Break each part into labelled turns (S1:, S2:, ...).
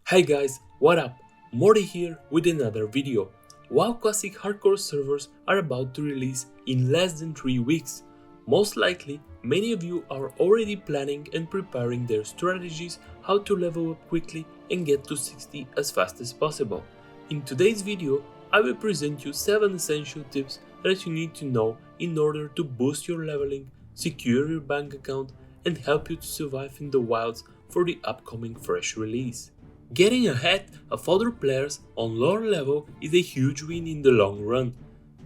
S1: Hey guys, what up? Morty here with another video. WoW Classic Hardcore servers are about to release in less than 3 weeks. Most likely, many of you are already planning and preparing their strategies how to level up quickly and get to 60 as fast as possible. In today's video, I will present you 7 essential tips that you need to know in order to boost your leveling, secure your bank account, and help you to survive in the wilds for the upcoming fresh release. Getting ahead of other players on lower level is a huge win in the long run.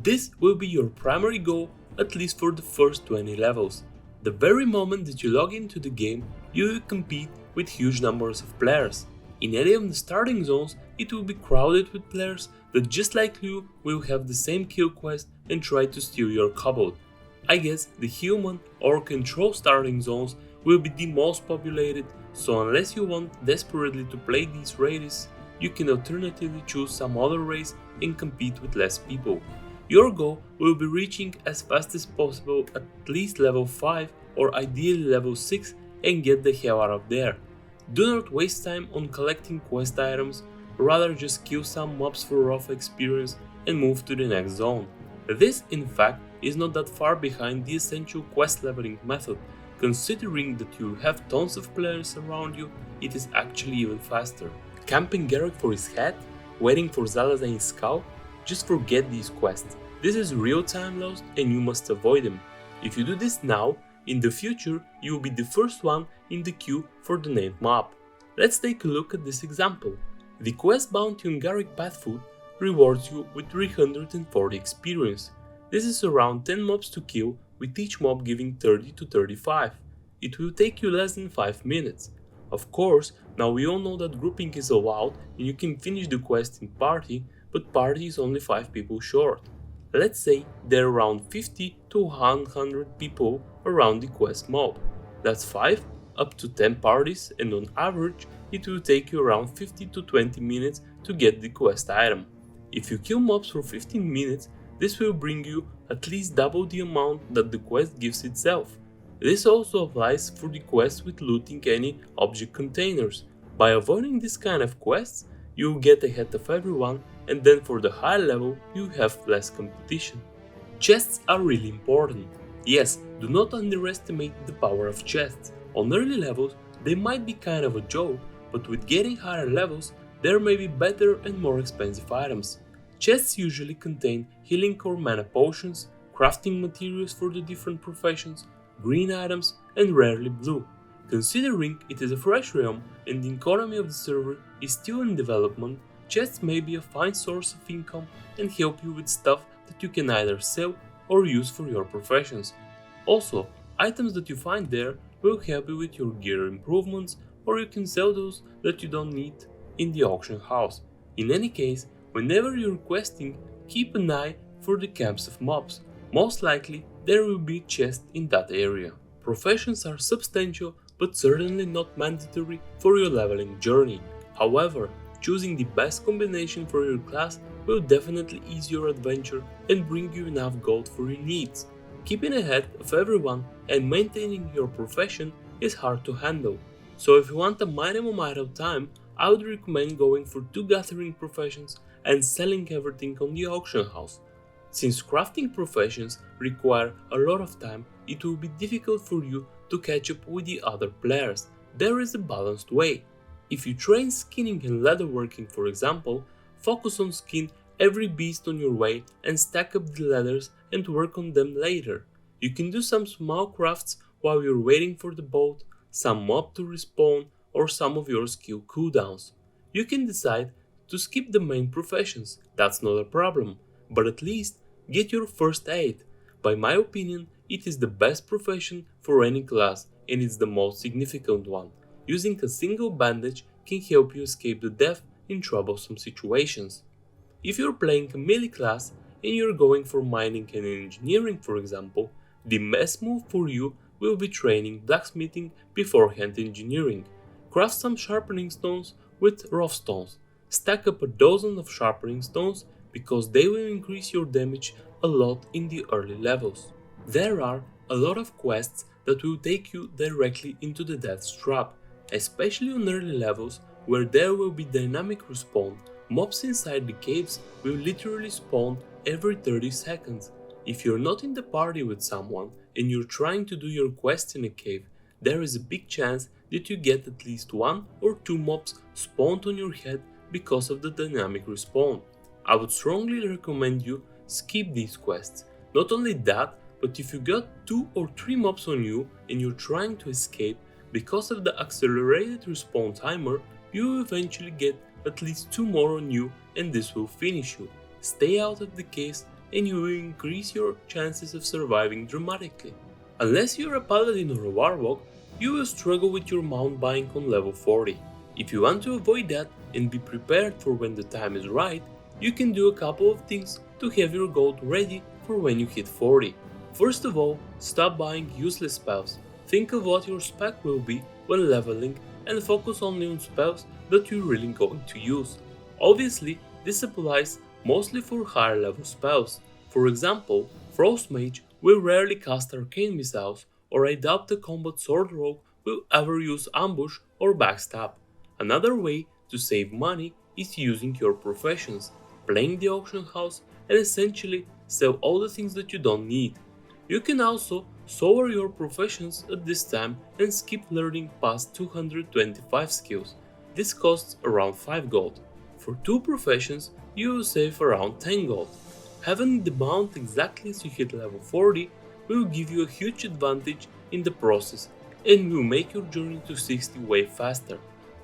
S1: This will be your primary goal, at least for the first 20 levels. The very moment that you log into the game, you will compete with huge numbers of players. In any of the starting zones, it will be crowded with players that, just like you, will have the same kill quest and try to steal your cobalt. I guess the human or control starting zones will be the most populated, so unless you want desperately to play these races, you can alternatively choose some other race and compete with less people. Your goal will be reaching as fast as possible at least level 5 or ideally level 6 and get the hell out of there. Do not waste time on collecting quest items, rather just kill some mobs for rough experience and move to the next zone. This, in fact, is not that far behind the essential quest leveling method. Considering that you have tons of players around you, it is actually even faster. Camping Garrett for his hat? Waiting for Zalazain's skull? Just forget these quests. This is real time lost and you must avoid them. If you do this now, in the future you will be the first one in the queue for the named mob. Let's take a look at this example. The quest bounty on Garrick Pathfoot rewards you with 340 experience. This is around 10 mobs to kill, with each mob giving 30 to 35. It will take you less than 5 minutes. Of course, now we all know that grouping is allowed and you can finish the quest in party, but party is only 5 people short. Let's say there are around 50 to 100 people around the quest mob. That's 5 up to 10 parties, and on average it will take you around 50 to 20 minutes to get the quest item. If you kill mobs for 15 minutes, this will bring you at least double the amount that the quest gives itself. This also applies for the quest with looting any object containers. By avoiding this kind of quests, you will get ahead of everyone, and then for the higher level you have less competition. Chests are really important. Yes, do not underestimate the power of chests. On early levels they might be kind of a joke, but with getting higher levels there may be better and more expensive items. Chests usually contain healing or mana potions, crafting materials for the different professions, green items, and rarely blue. Considering it is a fresh realm and the economy of the server is still in development, chests may be a fine source of income and help you with stuff that you can either sell or use for your professions. Also, items that you find there will help you with your gear improvements, or you can sell those that you don't need in the auction house. In any case, whenever you're questing, keep an eye for the camps of mobs. Most likely there will be chests in that area. Professions are substantial but certainly not mandatory for your leveling journey. However, choosing the best combination for your class will definitely ease your adventure and bring you enough gold for your needs. Keeping ahead of everyone and maintaining your profession is hard to handle, so if you want a minimum idle time, I would recommend going for 2 gathering professions and selling everything on the auction house. Since crafting professions require a lot of time, it will be difficult for you to catch up with the other players. There is a balanced way. If you train skinning and leatherworking, for example, focus on skin every beast on your way and stack up the leathers and work on them later. You can do some small crafts while you're waiting for the boat, some mob to respawn, or some of your skill cooldowns. You can decide to skip the main professions, that's not a problem, but at least get your first aid. By my opinion, it is the best profession for any class and it's the most significant one. Using a single bandage can help you escape the death in troublesome situations. If you're playing a melee class and you're going for mining and engineering, for example, the best move for you will be training blacksmithing beforehand engineering. Craft some sharpening stones with rough stones. Stack up a dozen of sharpening stones because they will increase your damage a lot in the early levels. There are a lot of quests that will take you directly into the death's trap, especially on early levels where there will be dynamic respawn. Mobs inside the caves will literally spawn every 30 seconds. If you're not in the party with someone and you're trying to do your quest in a cave, there is a big chance that you get at least 1 or 2 mobs spawned on your head because of the dynamic respawn. I would strongly recommend you skip these quests. Not only that, but if you got 2 or 3 mobs on you and you're trying to escape, because of the accelerated respawn timer, you will eventually get at least 2 more on you and this will finish you. Stay out of the caves and you will increase your chances of surviving dramatically. Unless you're a paladin or a warlock, you will struggle with your mount buying on level 40. If you want to avoid that and be prepared for when the time is right, you can do a couple of things to have your gold ready for when you hit 40. First of all, stop buying useless spells. Think of what your spec will be when leveling and focus only on spells that you're really going to use. Obviously, this applies mostly for higher level spells. For example, Frost Mage will rarely cast arcane missiles, or I doubt the combat sword rogue will ever use ambush or backstab. Another way to save money is using your professions, playing the auction house and essentially sell all the things that you don't need. You can also sour your professions at this time and skip learning past 225 skills. This costs around 5 gold. For 2 professions, you will save around 10 gold. Having the mount exactly as you hit level 40 will give you a huge advantage in the process and will make your journey to 60 way faster.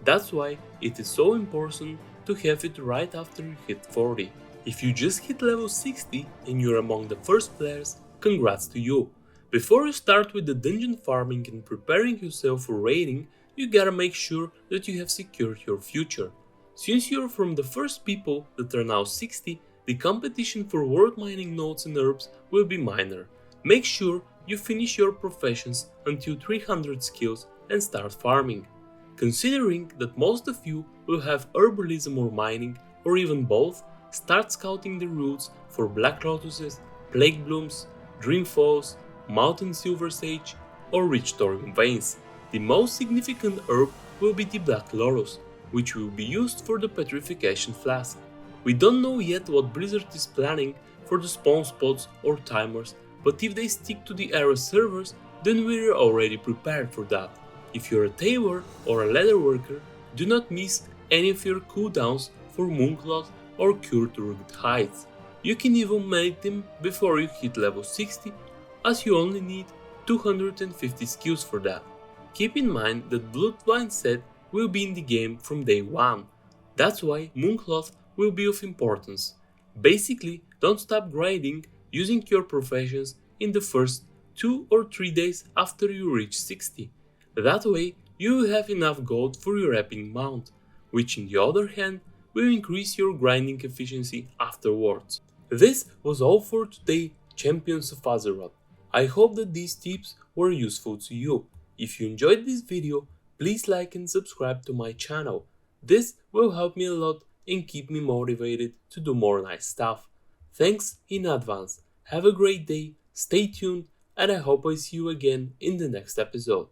S1: That's why it is so important to have it right after you hit 40. If you just hit level 60 and you're among the first players, congrats to you. Before you start with the dungeon farming and preparing yourself for raiding, you gotta make sure that you have secured your future. Since you're from the first people that are now 60, the competition for world mining nodes and herbs will be minor. Make sure you finish your professions until 300 skills and start farming. Considering that most of you will have herbalism or mining, or even both, start scouting the routes for black lotuses, plague blooms, dream falls, mountain silver sage, or rich thorium veins. The most significant herb will be the black lotus, which will be used for the petrification flask. We don't know yet what Blizzard is planning for the spawn spots or timers, but if they stick to the era servers, then we're already prepared for that. If you're a tailor or a leather worker, do not miss any of your cooldowns for mooncloth or cured rugged hides. You can even make them before you hit level 60, as you only need 250 skills for that. Keep in mind that Bloodwine set will be in the game from day 1. That's why mooncloth will be of importance. Basically, don't stop grinding using your professions in the first 2 or 3 days after you reach 60. That way, you will have enough gold for your epic mount, which on the other hand will increase your grinding efficiency afterwards. This was all for today, Champions of Azeroth. I hope that these tips were useful to you. If you enjoyed this video, please like and subscribe to my channel. This will help me a lot and keep me motivated to do more nice stuff. Thanks in advance. Have a great day, stay tuned, and I hope I see you again in the next episode.